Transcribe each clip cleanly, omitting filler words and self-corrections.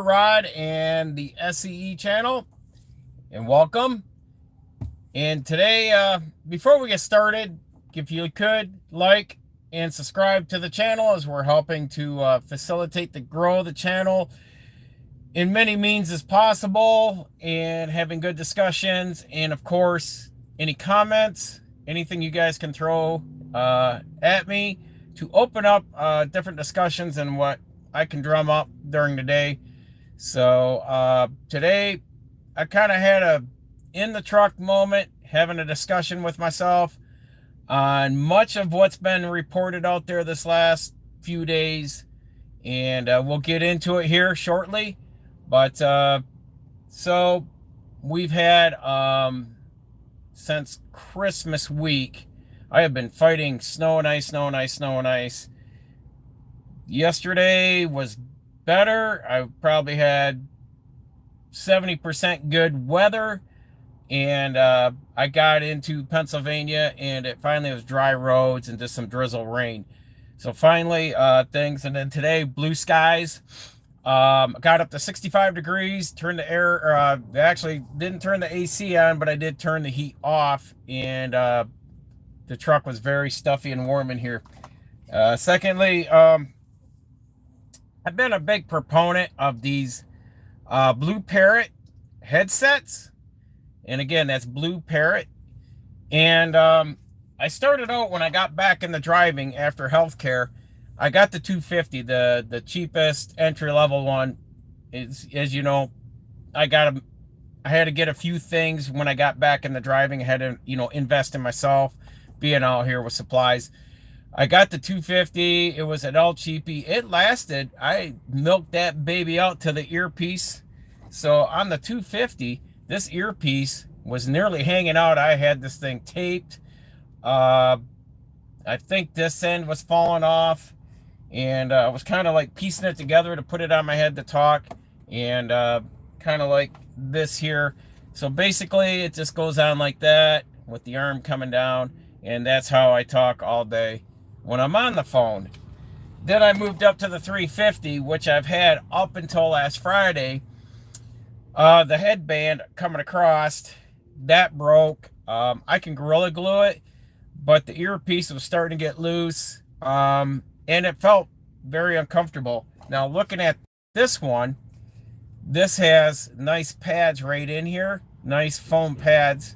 Rod and the S.E.E channel, and welcome. And today, before we get started, if you could like and subscribe to the channel, as we're helping to facilitate the grow of the channel in many means as possible, and having good discussions. And of course, any comments, anything you guys can throw at me to open up different discussions and what I can drum up during the day. So today I kind of had a in the truck moment, having a discussion with myself on much of what's been reported out there this last few days, and we'll get into it here shortly. But so we've had since Christmas week, I have been fighting snow and ice, snow and ice, snow and ice. Yesterday was better. I probably had 70% good weather, and I got into Pennsylvania, and it finally was dry roads and just some drizzle rain. So finally things, and then today blue skies. Got up to 65 degrees, turned the air, actually didn't turn the AC on, but I did turn the heat off, and the truck was very stuffy and warm in here. Secondly, I've been a big proponent of these Blue Parrot headsets. And again, that's Blue Parrot. And I started out when I got back into driving after healthcare. I got the 250, the cheapest entry-level one. As you know, I had to get a few things when I got back into driving. I had to, invest in myself, being out here with supplies. I got the 250. It was an El Cheapy. It lasted. I milked that baby out to the earpiece. So on the 250, this earpiece was nearly hanging out. I had this thing taped. I think this end was falling off, and I was kind of like piecing it together to put it on my head to talk, and kind of like this here. So basically, it just goes on like that with the arm coming down, and that's how I talk all day when I'm on the phone. Then I moved up to the 350, which I've had up until last Friday. The headband coming across, that broke. I can Gorilla Glue it, but the earpiece was starting to get loose, and it felt very uncomfortable. Now looking at this one, this has nice pads right in here, nice foam pads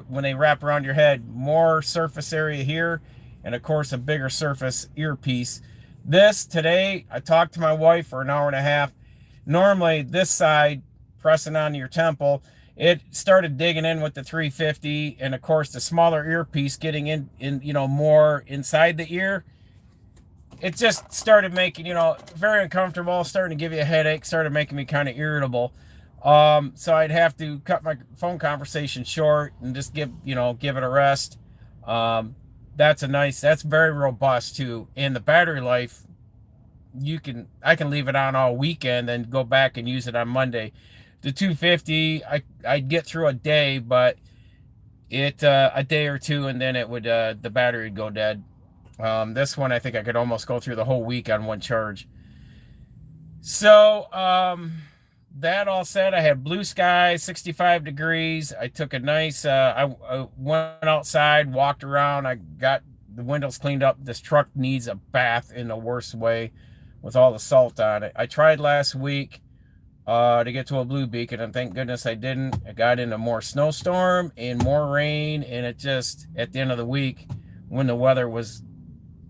when they wrap around your head, more surface area here, and of course a bigger surface earpiece. This today, I talked to my wife for an hour and a half. Normally this side, pressing onto your temple, it started digging in with the 350, and of course the smaller earpiece getting in more inside the ear. It just started making, very uncomfortable, starting to give you a headache, started making me kind of irritable. So I'd have to cut my phone conversation short and just give it a rest. That's very robust too. And the battery life, I can leave it on all weekend and go back and use it on Monday. The 250, I'd get through a day, but a day or two, and then it would the battery would go dead. This one, I think I could almost go through the whole week on one charge. So that all said, I had blue skies, 65 degrees. I took a nice, I went outside, walked around. I got the windows cleaned up. This truck needs a bath in the worst way with all the salt on it. I tried last week to get to a blue beacon, and thank goodness I didn't. I got into more snowstorm and more rain, and it just, at the end of the week, when the weather was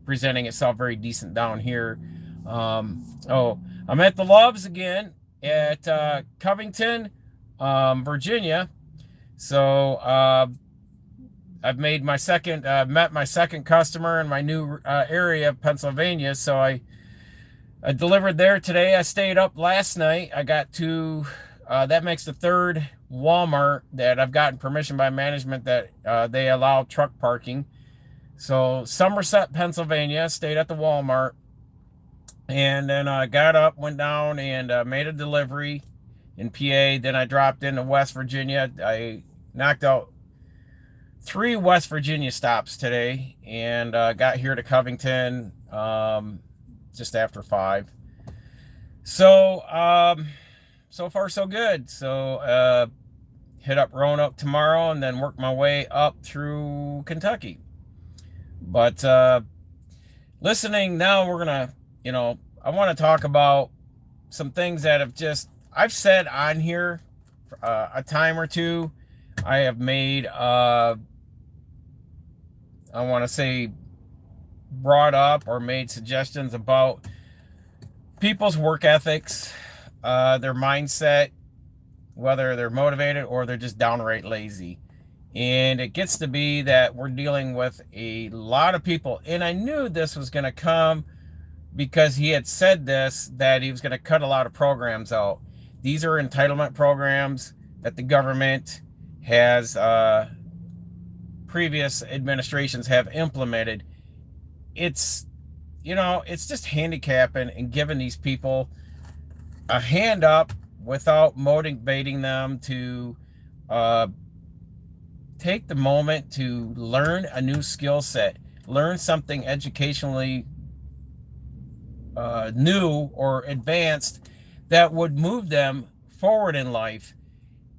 presenting itself very decent down here. Oh, I'm at the Loves again at Covington, Virginia. So I've made my second, met my second customer in my new area of Pennsylvania. So I delivered there today. I stayed up last night. I got to, that makes the third Walmart that I've gotten permission by management that they allow truck parking. So Somerset, Pennsylvania, stayed at the Walmart. And then I got up, went down, and made a delivery in PA. Then I dropped into West Virginia. I knocked out 3 West Virginia stops today, and got here to Covington just after 5. So so far so good. So hit up Roanoke tomorrow and then work my way up through Kentucky. But listening now, we're gonna, I want to talk about some things that I've said on here a time or two. I have made, I want to say, brought up or made suggestions about people's work ethics, their mindset, whether they're motivated or they're just downright lazy. And it gets to be that we're dealing with a lot of people. And I knew this was going to come because he had said this, that he was going to cut a lot of programs out. These are entitlement programs that the government has, previous administrations have implemented. It's, it's just handicapping and giving these people a hand up without motivating them to take the moment to learn a new skill set, learn something educationally new or advanced that would move them forward in life.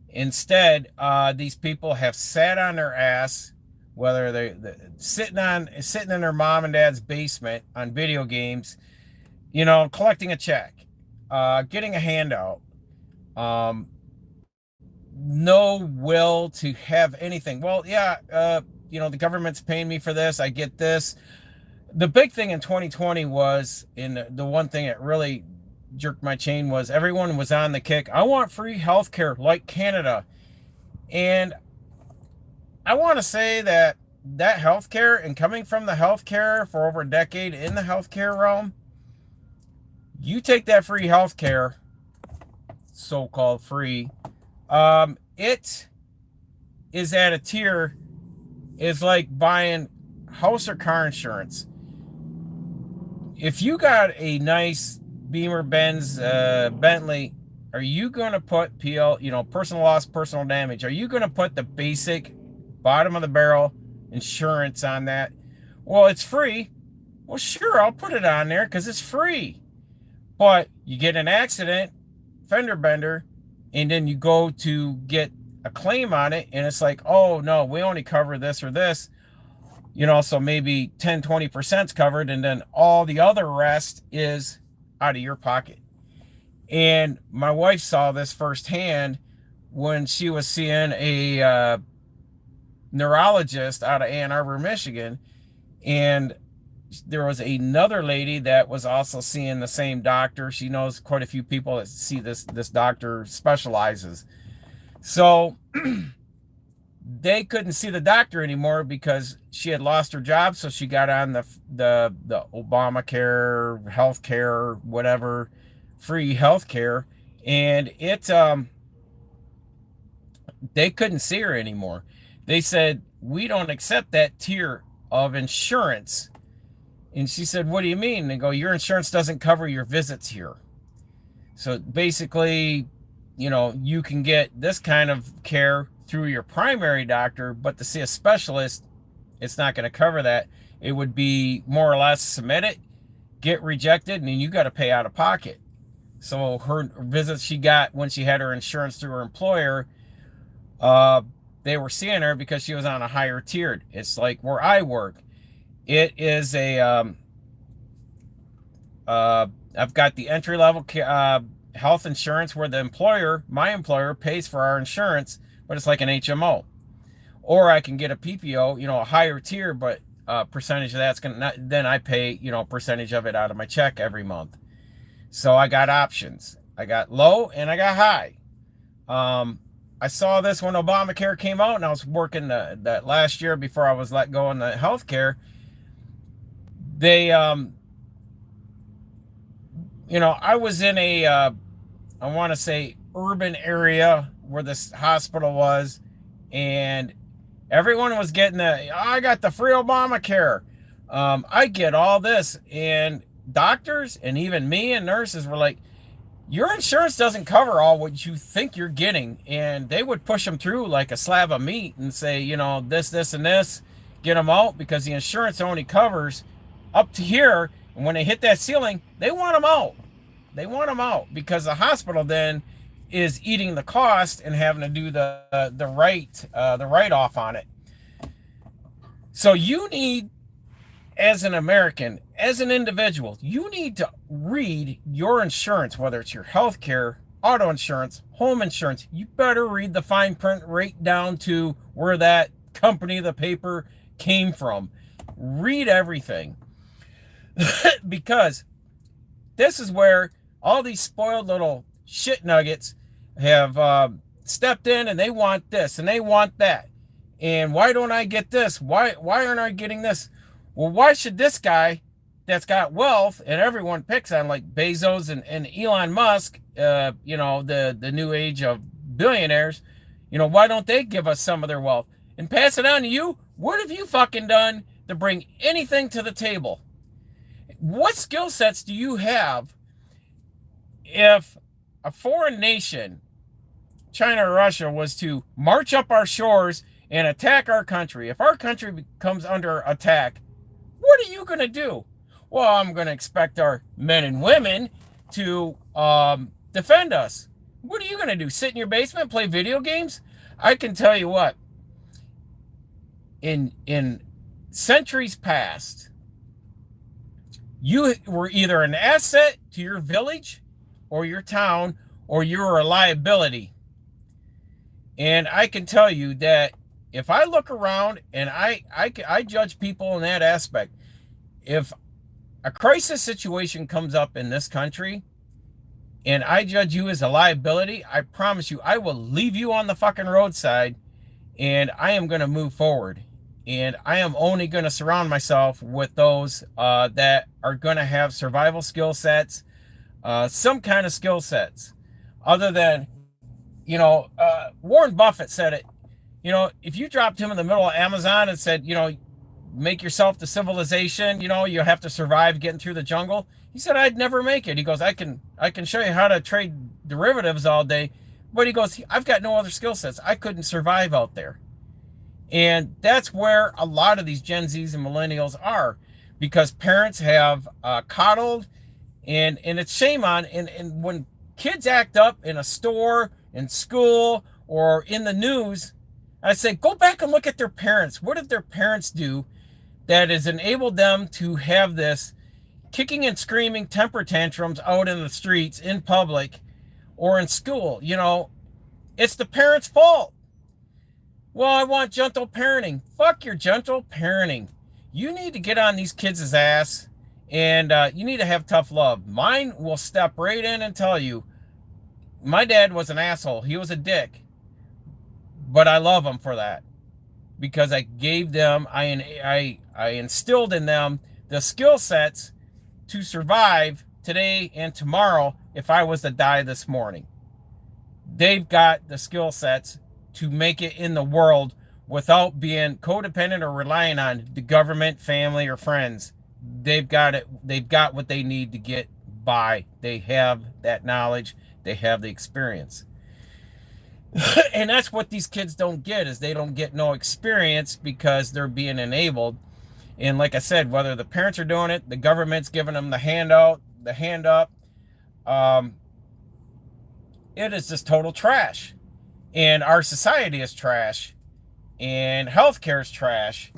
Instead, these people have sat on their ass, whether they're sitting in their mom and dad's basement on video games, collecting a check, getting a handout, no will to have anything. Well, yeah, the government's paying me for this. I get this. The big thing in 2020 was, the one thing that really jerked my chain was everyone was on the kick. I want free healthcare like Canada. And I want to say that healthcare, and coming from the healthcare for over a decade in the healthcare realm, you take that free healthcare, so-called free, it is at a tier, is like buying house or car insurance. If you got a nice Beamer, Benz, Bentley, are you going to put personal loss, personal damage? Are you going to put the basic bottom of the barrel insurance on that? Well, it's free. Well, sure, I'll put it on there because it's free. But you get an accident, fender bender, and then you go to get a claim on it, and it's like, oh, no, we only cover this or this. So maybe 10, 20% covered, and then all the other rest is out of your pocket. And my wife saw this firsthand when she was seeing a neurologist out of Ann Arbor, Michigan. And there was another lady that was also seeing the same doctor. She knows quite a few people that see this doctor specializes. So they couldn't see the doctor anymore because she had lost her job. So she got on the Obamacare, healthcare, whatever, free healthcare, and they couldn't see her anymore. They said, we don't accept that tier of insurance. And she said, what do you mean? And they go, your insurance doesn't cover your visits here. So basically, you can get this kind of care through your primary doctor, but to see a specialist, it's not going to cover that. It would be more or less submit it, get rejected, and then you got to pay out of pocket. So her visits she got when she had her insurance through her employer, they were seeing her because she was on a higher tiered. It's like where I work. It is a, I've got the entry level health insurance where my employer pays for our insurance, but it's like an HMO. Or I can get a PPO, a higher tier, but percentage of that's then I pay, a percentage of it out of my check every month. So I got options. I got low and I got high. I saw this when Obamacare came out, and I was working that last year before I was let go in the healthcare. They, I was in a, I want to say urban area where this hospital was, and everyone was getting I got the free Obamacare. I get all this, and doctors and even me and nurses were like, your insurance doesn't cover all what you think you're getting. And they would push them through like a slab of meat and say, this, and this, get them out, because the insurance only covers up to here. And when they hit that ceiling, they want them out. They want them out because the hospital then is eating the cost and having to do the write off on it. So you need, as an American, as an individual, you need to read your insurance, whether it's your health care, auto insurance, home insurance. You better read the fine print right down to where that company, the paper, came from. Read everything. Because this is where all these spoiled little shit nuggets have stepped in, and they want this and they want that. And why don't I get this? Why aren't I getting this? Well, why should this guy that's got wealth and everyone picks on, like Bezos and Elon Musk, the new age of billionaires, why don't they give us some of their wealth and pass it on to you? What have you fucking done to bring anything to the table? What skill sets do you have if a foreign nation, China or Russia, was to march up our shores and attack our country? If our country comes under attack, what are you going to do? Well, I'm going to expect our men and women to defend us. What are you going to do? Sit in your basement, play video games? I can tell you what. In centuries past, you were either an asset to your village or your town, or you were a liability. And I can tell you that if I look around and I judge people in that aspect, if a crisis situation comes up in this country and I judge you as a liability, I promise you, I will leave you on the fucking roadside and I am going to move forward. And I am only going to surround myself with those that are going to have survival skill sets, some kind of skill sets, other than, Warren Buffett said it. If you dropped him in the middle of Amazon and said, make yourself the civilization, you have to survive getting through the jungle. He said, I'd never make it. He goes, I can show you how to trade derivatives all day. But he goes, I've got no other skill sets. I couldn't survive out there. And that's where a lot of these Gen Zs and millennials are, because parents have coddled, and it's shame on. And when kids act up in a store, in school, or in the news, I say, go back and look at their parents. What did their parents do that has enabled them to have this kicking and screaming temper tantrums out in the streets, in public, or in school? It's the parents' fault. Well, I want gentle parenting. Fuck your gentle parenting. You need to get on these kids' ass, and you need to have tough love. Mine will step right in and tell you, my dad was an asshole. He was a dick. But I love him for that, because I gave them, I instilled in them the skill sets to survive today and tomorrow if I was to die this morning. They've got the skill sets to make it in the world without being codependent or relying on the government, family, or friends. They've got it. They've got what they need to get by. They have that knowledge. They have the experience. And that's what these kids don't get, is they don't get no experience because they're being enabled. And like I said, whether the parents are doing it, the government's giving them the handout, the hand up, it is just total trash. And our society is trash, and healthcare is trash.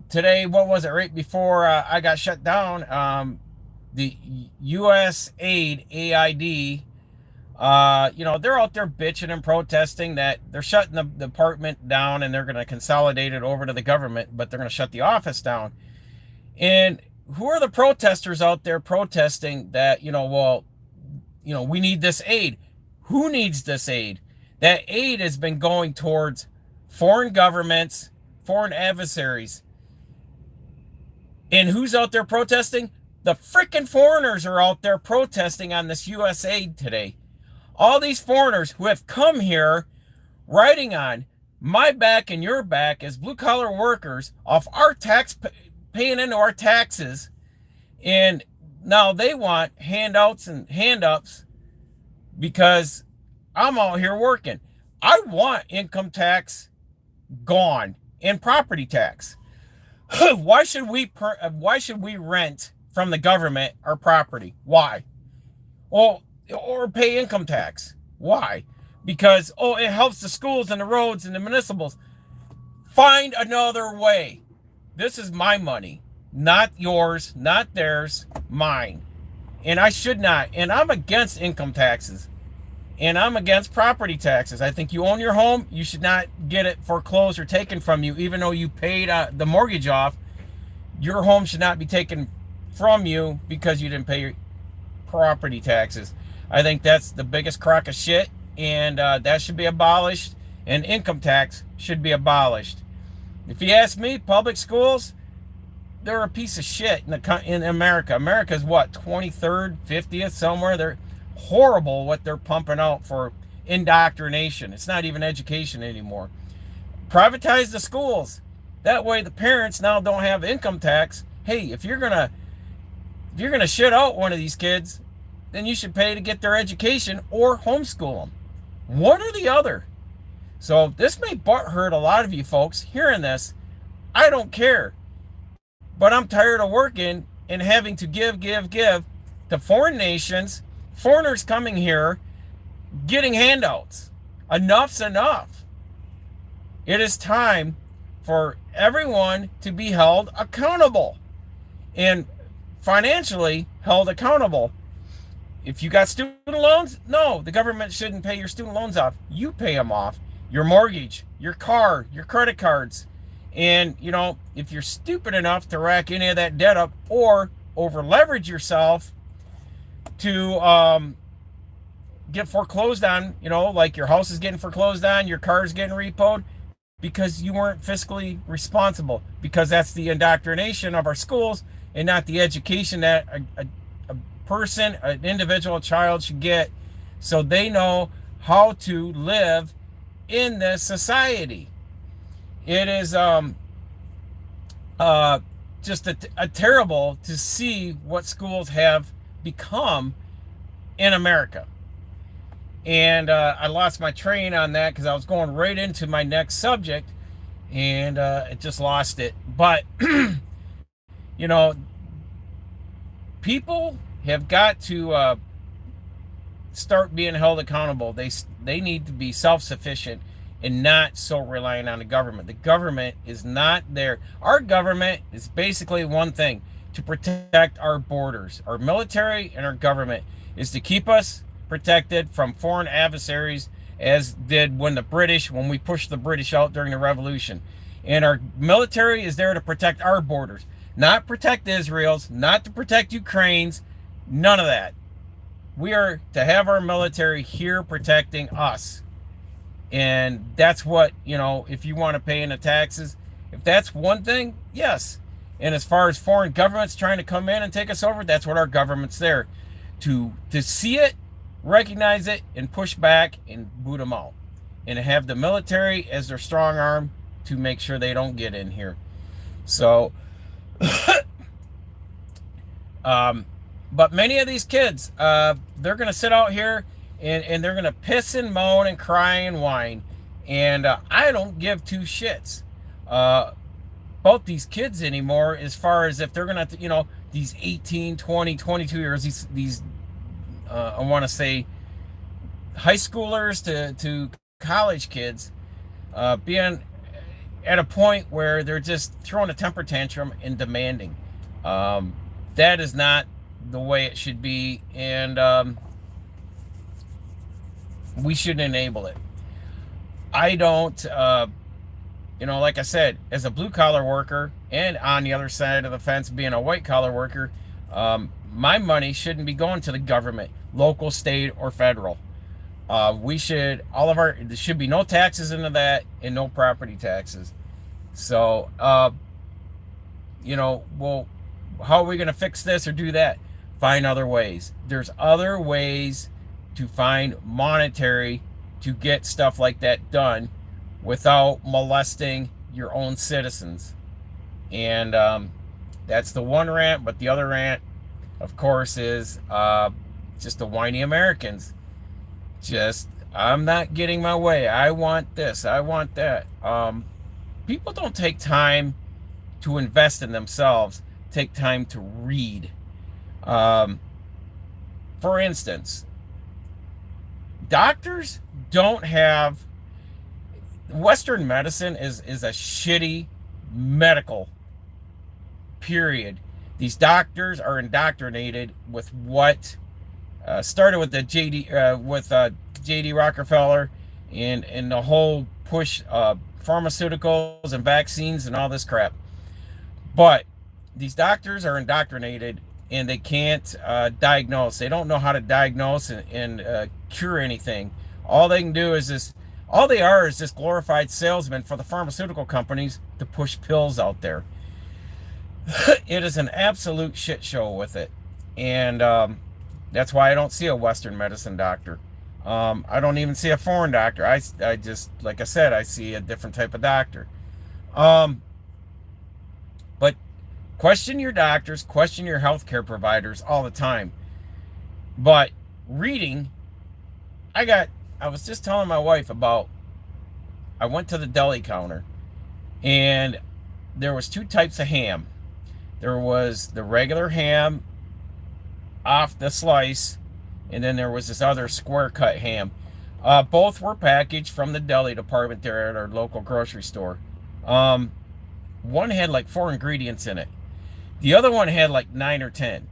Today, what was it, right before I got shut down, the USAID, AID, they're out there bitching and protesting that they're shutting the department down and they're going to consolidate it over to the government, but they're going to shut the office down. And who are the protesters out there protesting that, we need this aid? Who needs this aid? That aid has been going towards foreign governments, foreign adversaries. And who's out there protesting? The freaking foreigners are out there protesting on this USAID today. All these foreigners who have come here riding on my back and your back as blue-collar workers off our tax, paying into our taxes. And now they want handouts and hand-ups because I'm out here working. I want income tax gone and property tax. Why should we rent from the government our property? Why? Well, or pay income tax. Why? Because, oh, it helps the schools and the roads and the municipals. Find another way. This is my money, not yours, not theirs, mine. And I should not. And I'm against income taxes. And I'm against property taxes. I think you own your home, you should not get it foreclosed or taken from you, even though you paid the mortgage off. Your home should not be taken from you because you didn't pay your property taxes. I think that's the biggest crock of shit, and that should be abolished, and income tax should be abolished. If you ask me, public schools, they're a piece of shit in America. America's what, 23rd, 50th, somewhere? They're horrible what they're pumping out for indoctrination. It's not even education anymore. Privatize the schools. That way the parents now don't have income tax. Hey, if you're gonna shit out one of these kids, then you should pay to get their education or homeschool them. One or the other. So this may hurt a lot of you folks hearing this. I don't care. But I'm tired of working and having to give to foreign nations, foreigners coming here, getting handouts. Enough's enough. It is time for everyone to be held accountable and financially held accountable. If you got student loans, no, the government shouldn't pay your student loans off. You pay them off. Your mortgage, your car, your credit cards. And, you know, if you're stupid enough to rack any of that debt up or over leverage yourself to get foreclosed on, you know, like your house is getting foreclosed on, your car is getting repoed because you weren't fiscally responsible, because that's the indoctrination of our schools and not the education that a person, an individual, child should get so they know how to live in this society. It is just a terrible to see what schools have become in America. And I lost my train on that because I was going right into my next subject, and it just lost it. But, you know, people have got to start being held accountable. They need to be self-sufficient and not so reliant on the government. The government is not there. Our government is basically one thing: to protect our borders. Our military and our government is to keep us protected from foreign adversaries, as did when we pushed the British out during the Revolution. And our military is there to protect our borders, not protect Israel's, not to protect Ukraine's, none of that. We are to have our military here protecting us. And that's what, you know, if you want to pay in the taxes, if that's one thing, yes. And as far as foreign governments trying to come in and take us over, that's what our government's there to see it, recognize it, and push back and boot them out. And have the military as their strong arm to make sure they don't get in here. So, but many of these kids, they're going to sit out here and they're going to piss and moan and cry and whine. And I don't give two shits about these kids anymore, as far as if they're going to, you know, these 18, 20, 22 years, these I want to say high schoolers to college kids, being at a point where they're just throwing a temper tantrum and demanding. That is not the way it should be, and we shouldn't enable it. I don't, you know, like I said, as a blue-collar worker, and on the other side of the fence being a white-collar worker, my money shouldn't be going to the government, local, state, or federal. There should be no taxes into that, and no property taxes. So, you know, well, how are we going to fix this or do that? Find other ways. There's other ways to find monetary to get stuff like that done without molesting your own citizens. And that's the one rant. But the other rant, of course, is just the whiny Americans. I'm not getting my way. I want this. I want that. People don't take time to invest in themselves. Take time to read. For instance, Doctors don't have, Western medicine is a shitty medical, period. These doctors are indoctrinated with what started with the JD Rockefeller and the whole push pharmaceuticals and vaccines and all this crap. But these doctors are indoctrinated and they can't diagnose. They don't know how to diagnose and cure anything. All they can do is this. All they are is just glorified salesmen for the pharmaceutical companies to push pills out there. It is an absolute shit show with it, and that's why I don't see a Western medicine doctor. I don't even see a foreign doctor. I just, like I said, I see a different type of doctor. Um, but question your doctors, question your healthcare providers all the time. But reading, I was just telling my wife about, I went to the deli counter and there was two types of ham. There was the regular ham off the slice, and then there was this other square cut ham. Both were packaged from the deli department there at our local grocery store. One had like 4 ingredients in it. The other one had like 9 or 10.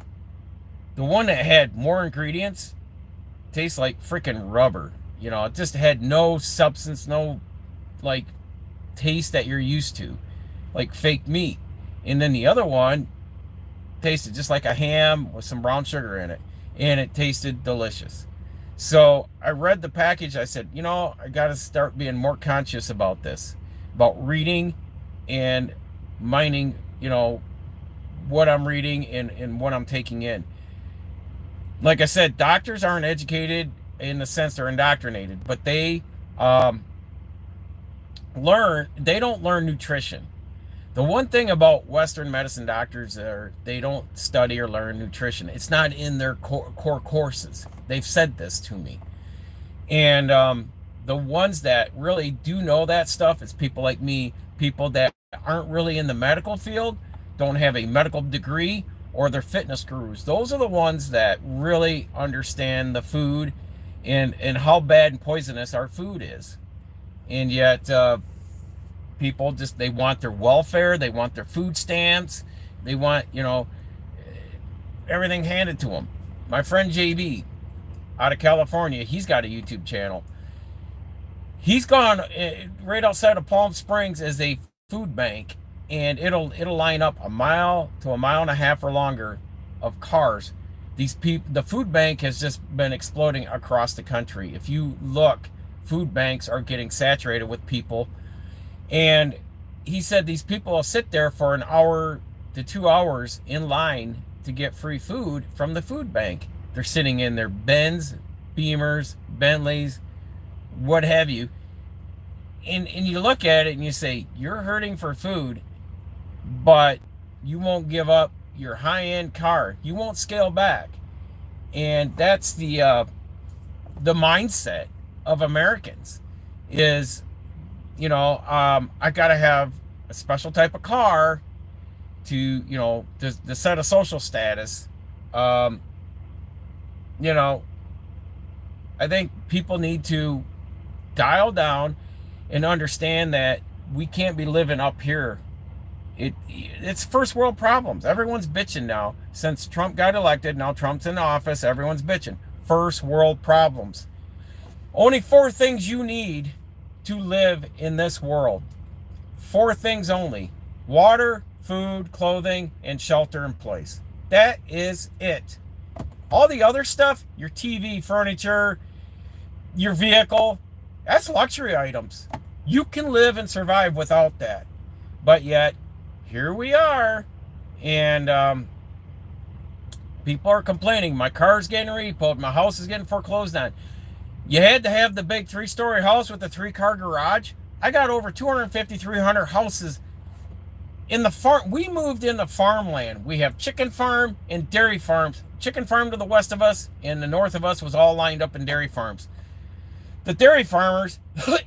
The one that had more ingredients tastes like freaking rubber. You know, it just had no substance, no like taste that you're used to, like fake meat. And then the other one tasted just like a ham with some brown sugar in it, and it tasted delicious. So I read the package. I said, you know, I got to start being more conscious about this, about reading and mining, you know, what I'm reading and what I'm taking in. Like I said, doctors aren't educated in the sense they're indoctrinated, but they they don't learn nutrition. The one thing about Western medicine doctors are they don't study or learn nutrition. It's not in their core courses. They've said this to me. And the ones that really do know that stuff is people like me, people that aren't really in the medical field, don't have a medical degree, or they're fitness gurus. Those are the ones that really understand the food and how bad and poisonous our food is. And yet people just, they want their welfare, they want their food stamps, they want, you know, everything handed to them. My friend JB out of California, he's got a YouTube channel. He's gone right outside of Palm Springs as a food bank, and it'll line up a mile to a mile and a half or longer of cars. These people, the food bank has just been exploding across the country. If you look, food banks are getting saturated with people. And he said these people will sit there for an hour to 2 hours in line to get free food from the food bank. They're sitting in their Benz, Beamers, Bentleys, what have you. And you look at it and you say, you're hurting for food, but you won't give up your high-end car. You won't scale back. And that's the mindset of Americans is, you know, I gotta have a special type of car to, you know, to set a social status. You know, I think people need to dial down and understand that we can't be living up here. It's first world problems. Everyone's bitching now. Since Trump got elected, now Trump's in office, everyone's bitching. First world problems. Only 4 things you need to live in this world. 4 things only: water, food, clothing, and shelter in place. That is it. All the other stuff, your TV, furniture, your vehicle, that's luxury items. You can live and survive without that. But yet, here we are, and people are complaining. My car's getting repoed. My house is getting foreclosed on. You had to have the big 3-story house with the 3-car garage. I got over 250, 300 houses in the farm. We moved into farmland. We have chicken farm and dairy farms. Chicken farm to the west of us and the north of us was all lined up in dairy farms. The dairy farmers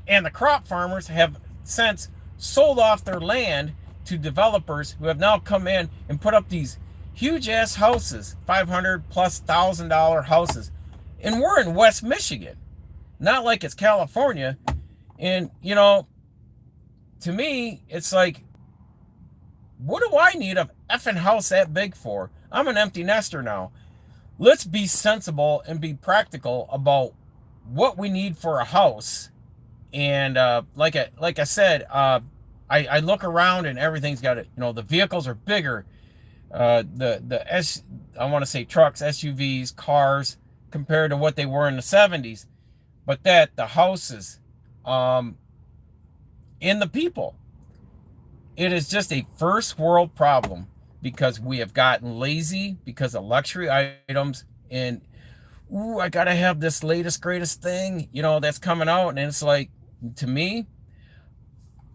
and the crop farmers have since sold off their land to developers who have now come in and put up these huge ass houses, $500,000+ houses. And we're in West Michigan. not like it's California. And, you know, to me, it's like, what do I need a effing house that big for? I'm an empty nester now. Let's be sensible and be practical about what we need for a house. And like I said, I look around and everything's got it. You know, the vehicles are bigger. I want to say trucks, SUVs, cars compared to what they were in the 70s. But that the houses, um, and the people, it is just a first world problem because we have gotten lazy because of luxury items and ooh, I gotta have this latest greatest thing, you know, that's coming out. And it's like, to me,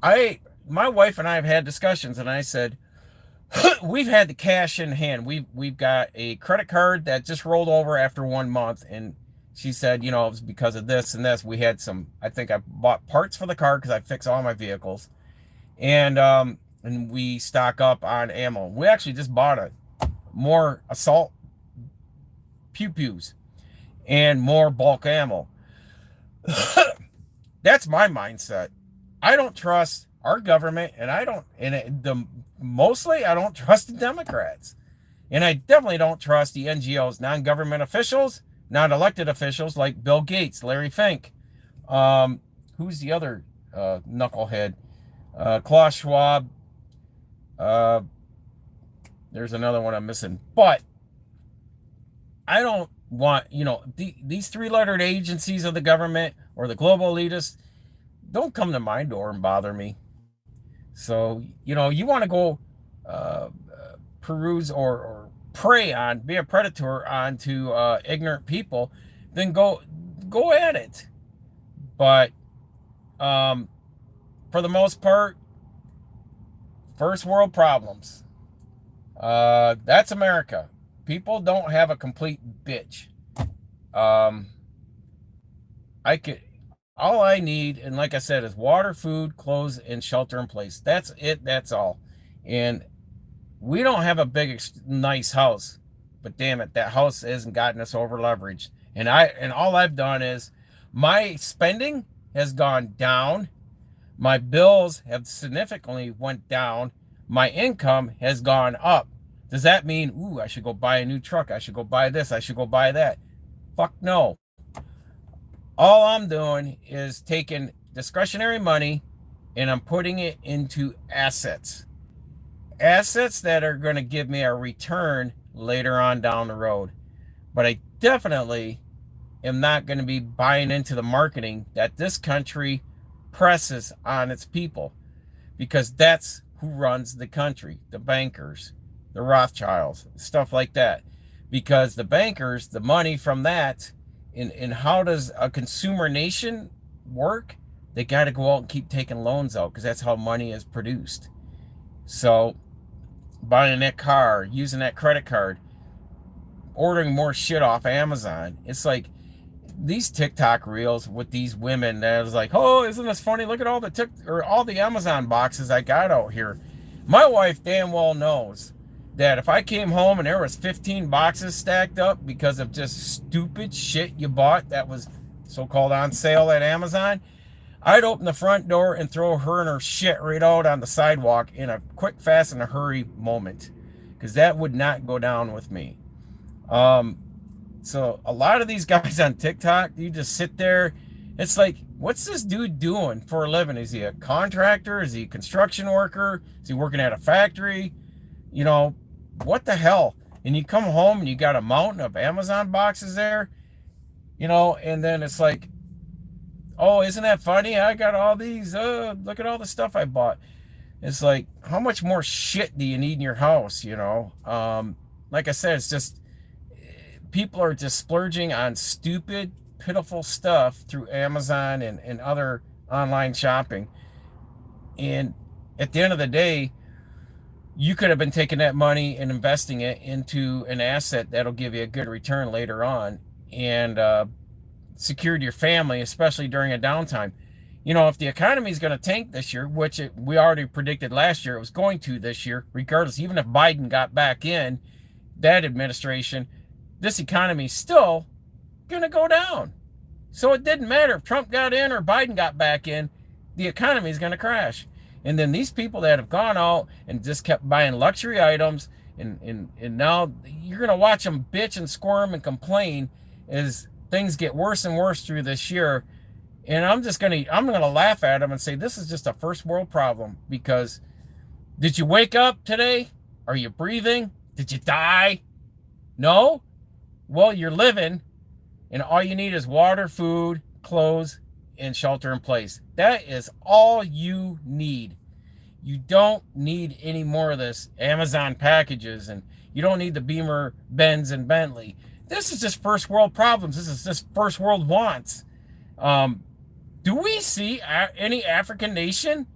my wife and I have had discussions, and I said, we've had the cash in hand. We've got a credit card that just rolled over after 1 month, and she said, you know, it was because of this and this. We had some. I think I bought parts for the car because I fix all my vehicles, and we stock up on ammo. We actually just bought more assault pew pews and more bulk ammo. That's my mindset. I don't trust our government, and mostly I don't trust the Democrats, and I definitely don't trust the NGOs, non-government officials, non-elected officials like Bill Gates, Larry Fink. Who's the other knucklehead? Klaus Schwab. Uh, there's another one I'm missing, but I don't want, you know, these three-lettered agencies of the government or the global elitists don't come to my door and bother me. So, you know, you want to go uh, peruse or prey on, be a predator onto ignorant people, then go at it. But for the most part, first world problems. That's America. People don't have a complete bitch. Um, I could all I need, and like I said, is water, food, clothes, and shelter in place. That's it. That's all. And we don't have a big, nice house, but damn it, that house hasn't gotten us over leveraged. And all I've done is my spending has gone down. My bills have significantly went down. My income has gone up. Does that mean, ooh, I should go buy a new truck? I should go buy this. I should go buy that. Fuck no. All I'm doing is taking discretionary money and I'm putting it into assets. Assets that are going to give me a return later on down the road. But I definitely am not going to be buying into the marketing that this country presses on its people, because that's who runs the country, the bankers, the Rothschilds, stuff like that. Because the bankers, the money from that, and how does a consumer nation work? They got to go out and keep taking loans out because that's how money is produced. So buying that car, using that credit card, ordering more shit off Amazon. It's like these TikTok reels with these women that was like, oh, isn't this funny? Look at all the Amazon boxes I got out here. My wife damn well knows that if I came home and there was 15 boxes stacked up because of just stupid shit you bought that was so-called on sale at Amazon, I'd open the front door and throw her and her shit right out on the sidewalk in a quick, fast, and a hurry moment, because that would not go down with me. So a lot of these guys on TikTok, you just sit there. It's like, what's this dude doing for a living? Is he a contractor? Is he a construction worker? Is he working at a factory? You know, what the hell? And you come home and you got a mountain of Amazon boxes there, you know, and then it's like, oh, isn't that funny? I got all these, look at all the stuff I bought. It's like, how much more shit do you need in your house, you know? Like I said, it's just, people are just splurging on stupid, pitiful stuff through Amazon and other online shopping. And at the end of the day, you could have been taking that money and investing it into an asset that'll give you a good return later on, and secured your family, especially during a downtime. You know, if the economy is going to tank this year, which we already predicted last year it was going to this year, regardless, even if Biden got back in that administration, this economy is still going to go down. So it didn't matter if Trump got in or Biden got back in, the economy is going to crash. And then these people that have gone out and just kept buying luxury items, and now you're going to watch them bitch and squirm and complain as things get worse and worse through this year. And I'm going to laugh at them and say, this is just a first world problem. Because did you wake up today? Are you breathing? Did you die? No? Well, you're living, and all you need is water, food, clothes, and shelter in place. That is all you need. You don't need any more of this Amazon packages, and you don't need the Beamer, Benz, and Bentley. This is just first world problems. This is just first world wants. Do we see any African nation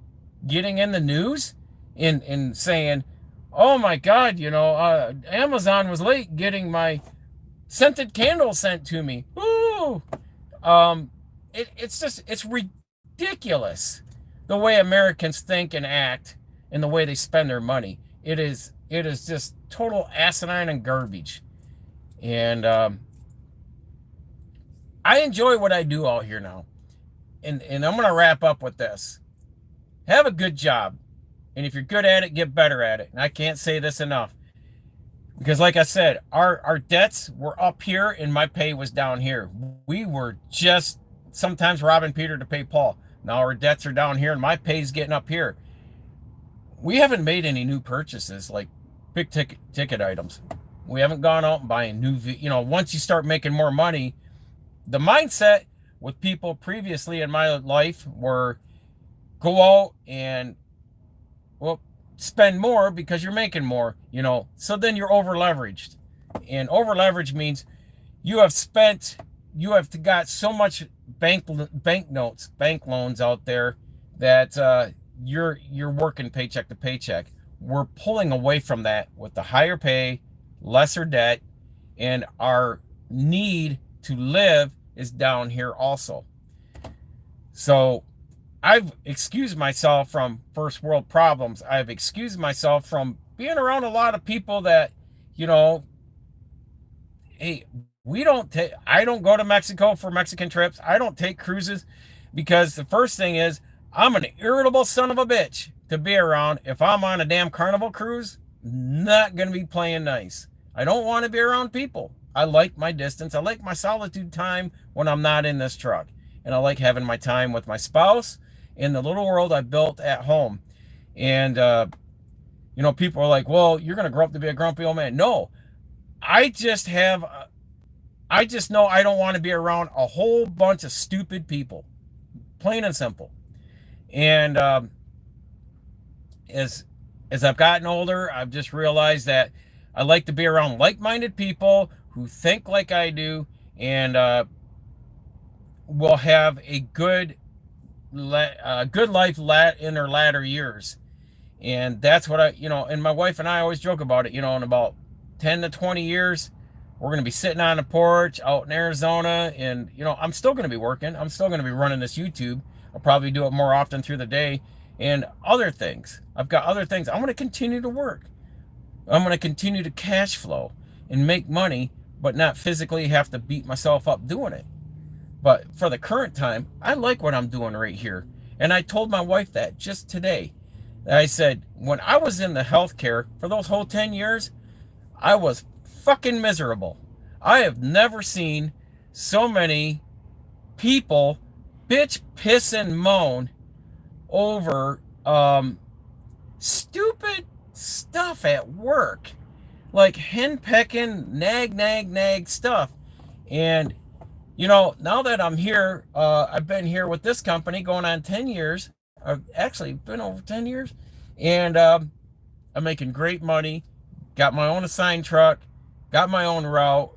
getting in the news and saying, oh my God, Amazon was late getting my scented candle sent to me. Ooh. It's ridiculous the way Americans think and act and the way they spend their money. It is just total asinine and garbage. And I enjoy what I do out here now. And I'm going to wrap up with this. Have a good job. And if you're good at it, get better at it. And I can't say this enough. Because like I said, our debts were up here and my pay was down here. We were just sometimes robbing Peter to pay Paul. Now our debts are down here and my pay's getting up here. We haven't made any new purchases, like big ticket items. We haven't gone out and buying new, once you start making more money, the mindset with people previously in my life were go out and, well, spend more because you're making more, so then you're over leveraged. And over leveraged means you have got so much bank notes, bank loans out there that you're working paycheck to paycheck. We're pulling away from that with the higher pay, lesser debt, and our need to live is down here also. So I've excused myself from first world problems. I've excused myself from being around a lot of people that, hey, I don't go to Mexico for Mexican trips. I don't take cruises because the first thing is I'm an irritable son of a bitch to be around. If I'm on a damn Carnival cruise, not going to be playing nice. I don't want to be around people. I like my distance. I like my solitude time when I'm not in this truck. And I like having my time with my spouse in the little world I built at home. And, people are like, well, you're going to grow up to be a grumpy old man. No, I just know I don't want to be around a whole bunch of stupid people. Plain and simple. And as I've gotten older, I've just realized that I like to be around like-minded people who think like I do and will have a good life in their latter years. And that's what and my wife and I always joke about it, in about 10 to 20 years, we're going to be sitting on the porch out in Arizona. And, I'm still going to be working. I'm still going to be running this YouTube. I'll probably do it more often through the day and other things. I've got other things. I'm going to continue to work. I'm going to continue to cash flow and make money, but not physically have to beat myself up doing it. But for the current time, I like what I'm doing right here. And I told my wife that just today. I said, when I was in the healthcare for those whole 10 years, I was fucking miserable. I have never seen so many people bitch, piss, and moan over stupid stuff at work. Like henpecking, nag stuff. And now that I'm here, I've been here with this company going on 10 years. I've actually been over 10 years. And I'm making great money. Got my own assigned truck. Got my own route.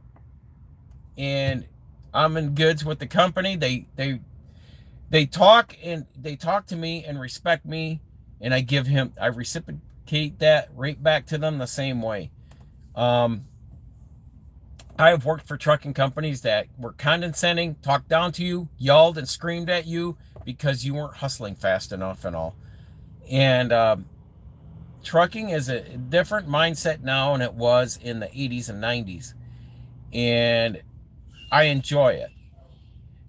And I'm in goods with the company. They talk to me and respect me. And I reciprocate that right back to them the same way. I have worked for trucking companies that were condescending, talked down to you, yelled and screamed at you because you weren't hustling fast enough and all. And trucking is a different mindset now than it was in the 80s and 90s. And I enjoy it.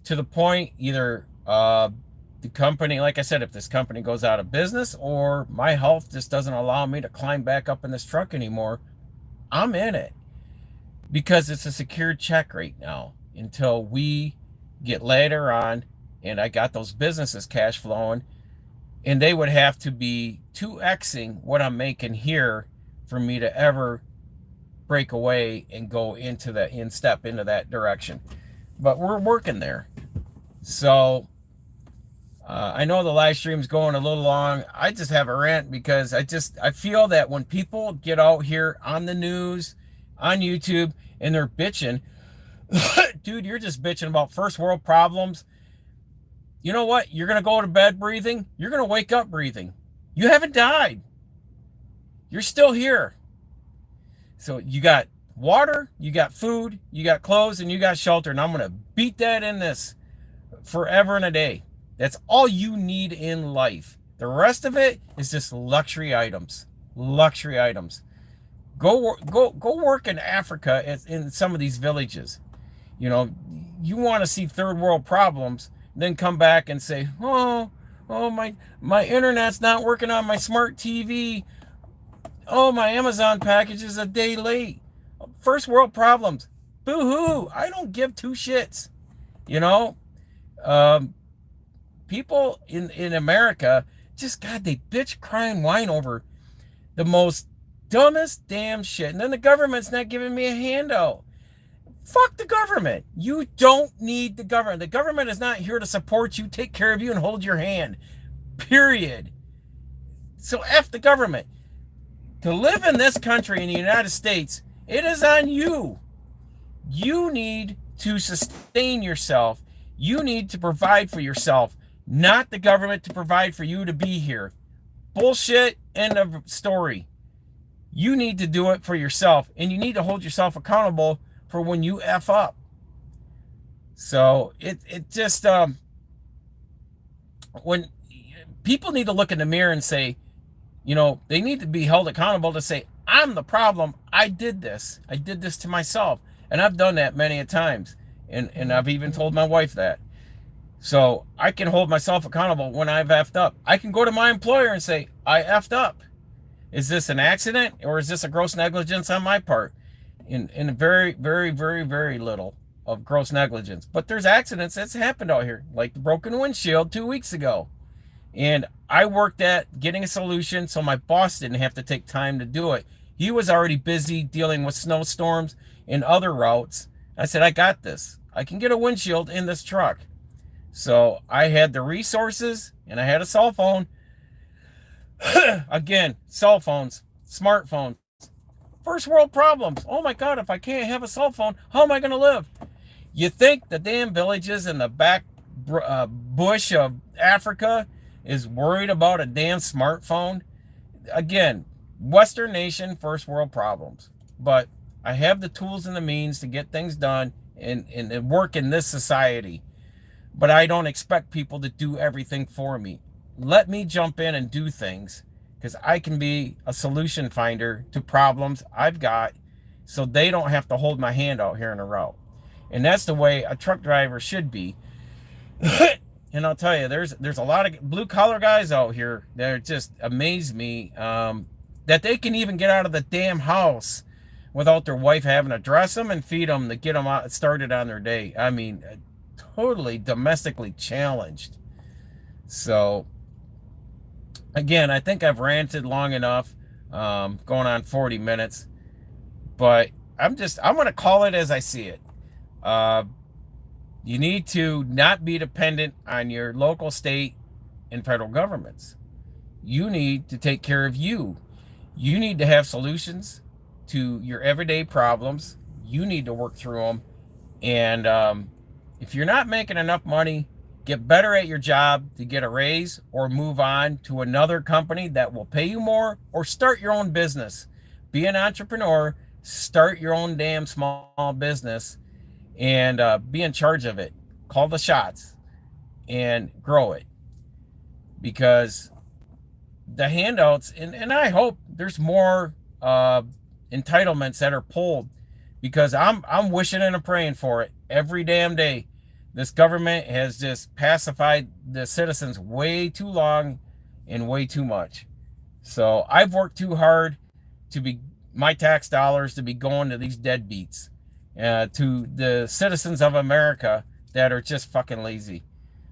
to the point either the company, like I said, if this company goes out of business or my health just doesn't allow me to climb back up in this truck anymore, I'm in it because it's a secured check right now until we get later on and I got those businesses cash flowing, and they would have to be 2xing what I'm making here for me to ever break away and go into that and step into that direction. But we're working there. So I know the live stream's going a little long. I just have a rant because I feel that when people get out here on the news, on YouTube, and they're bitching, dude, you're just bitching about first world problems. You know what? You're going to go to bed breathing. You're going to wake up breathing. You haven't died. You're still here. So you got water, you got food, you got clothes, and you got shelter. And I'm going to beat that in this forever and a day. That's all you need in life. The rest of it is just luxury items. Luxury items. Go work in Africa in some of these villages. You know, you want to see third world problems, then come back and say, oh, my internet's not working on my smart TV. Oh, my Amazon package is a day late. First world problems. Boo-hoo. I don't give two shits. You know, people in America just, God, they bitch, cry, and whine over the most dumbest damn shit. And then the government's not giving me a handout. Fuck the government. You don't need the government. The government is not here to support you, take care of you, and hold your hand. Period. So F the government. To live in this country, in the United States, it is on you. You need to sustain yourself. You need to provide for yourself, not the government to provide for you to be here. Bullshit, end of story. You need to do it for yourself, and you need to hold yourself accountable for when you F up. So it just, when people need to look in the mirror and say, you know, they need to be held accountable to say, I'm the problem. I did this. I did this to myself. And I've done that many a times. And I've even told my wife that. So I can hold myself accountable when I've effed up. I can go to my employer and say, I effed up. Is this an accident or is this a gross negligence on my part? In very, very, very, very little of gross negligence. But there's accidents that's happened out here, like the broken windshield 2 weeks ago. And I worked at getting a solution so my boss didn't have to take time to do it. He was already busy dealing with snowstorms and other routes. I said, I got this. I can get a windshield in this truck. So I had the resources and I had a cell phone. Again, cell phones, smartphones. First world problems. Oh my God, if I can't have a cell phone, how am I going to live? You think the damn villages in the back bush of Africa is worried about a damn smartphone? Again, Western nation, first world problems. But I have the tools and the means to get things done and work in this society. But I don't expect people to do everything for me. Let me jump in and do things, because I can be a solution finder to problems I've got, so they don't have to hold my hand out here in a route. And that's the way a truck driver should be. And I'll tell you, there's a lot of blue collar guys out here that just amaze me, that they can even get out of the damn house without their wife having to dress them and feed them to get them out, started on their day. I mean, totally domestically challenged. So again, I think I've ranted long enough, going on 40 minutes, but I'm going to call it as I see it. You need to not be dependent on your local, state, and federal governments. You need to take care of you. You need to have solutions to your everyday problems. You need to work through them. And if you're not making enough money, get better at your job to get a raise or move on to another company that will pay you more, or start your own business. Be an entrepreneur, start your own damn small business, and be in charge of it. Call the shots and grow it. Because the handouts, and I hope there's more entitlements that are pulled, because I'm wishing and I'm praying for it every damn day, This government has just pacified the citizens way too long and way too much. So I've worked too hard to be my tax dollars to be going to these deadbeats, to the citizens of America that are just fucking lazy.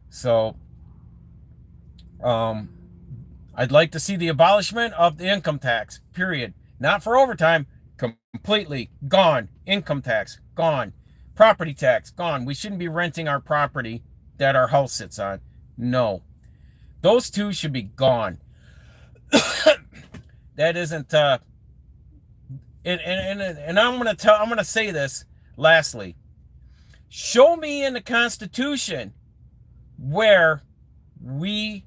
So I'd like to see the abolishment of the income tax, period. Not for overtime, completely gone. Income tax, gone. Property tax, gone. We shouldn't be renting our property that our house sits on. No. Those two should be gone. That isn't and I'm gonna say this lastly. Show me in the Constitution where the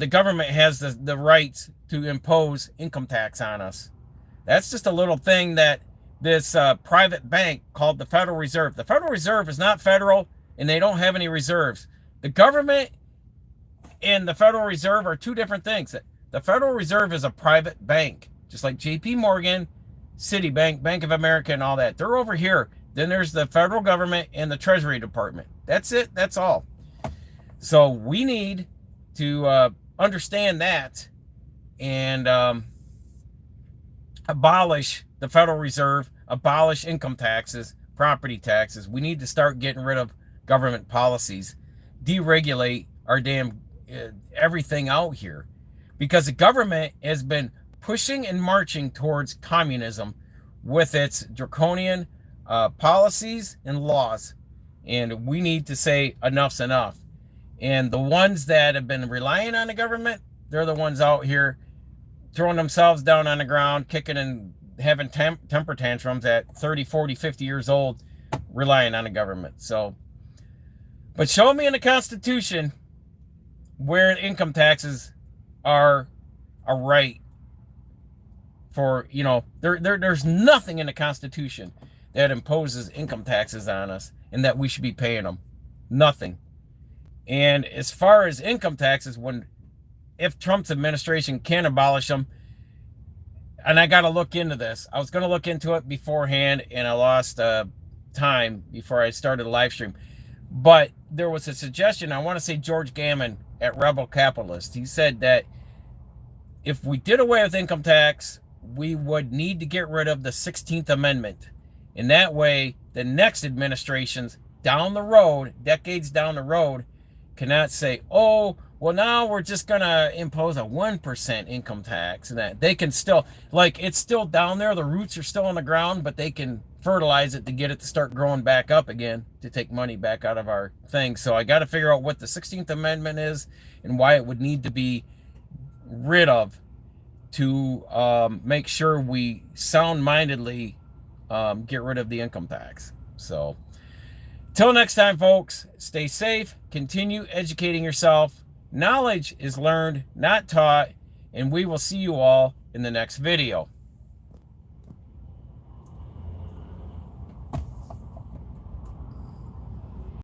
government has the rights to impose income tax on us. That's just a little thing that this private bank called the Federal Reserve. The Federal Reserve is not federal, and they don't have any reserves. The government and the Federal Reserve are two different things. The Federal Reserve is a private bank, just like J.P. Morgan, Citibank, Bank of America, and all that. They're over here. Then there's the federal government and the Treasury Department. That's it. That's all. So we need to understand that and abolish the Federal Reserve, abolish income taxes, property taxes. We need to start getting rid of government policies, deregulate our damn everything out here, because the government has been pushing and marching towards communism with its draconian policies and laws, and we need to say enough's enough. And the ones that have been relying on the government, they're the ones out here throwing themselves down on the ground, kicking and having temper tantrums at 30, 40, 50 years old, relying on the government. So, but show me in the Constitution where income taxes are a right for, there's nothing in the Constitution that imposes income taxes on us and that we should be paying them. Nothing. And as far as income taxes, if Trump's administration can abolish them, and I got to look into this. I was going to look into it beforehand, and I lost time before I started the live stream. But there was a suggestion. I want to say George Gammon at Rebel Capitalist. He said that if we did away with income tax, we would need to get rid of the 16th Amendment. And that way, the next administrations down the road, decades down the road, cannot say, oh, well, now we're just going to impose a 1% income tax. And that they can still, it's still down there. The roots are still on the ground, but they can fertilize it to get it to start growing back up again, to take money back out of our thing. So I got to figure out what the 16th Amendment is and why it would need to be rid of to make sure we sound-mindedly get rid of the income tax. So till next time, folks, stay safe, continue educating yourself. Knowledge is learned, not taught, and we will see you all in the next video.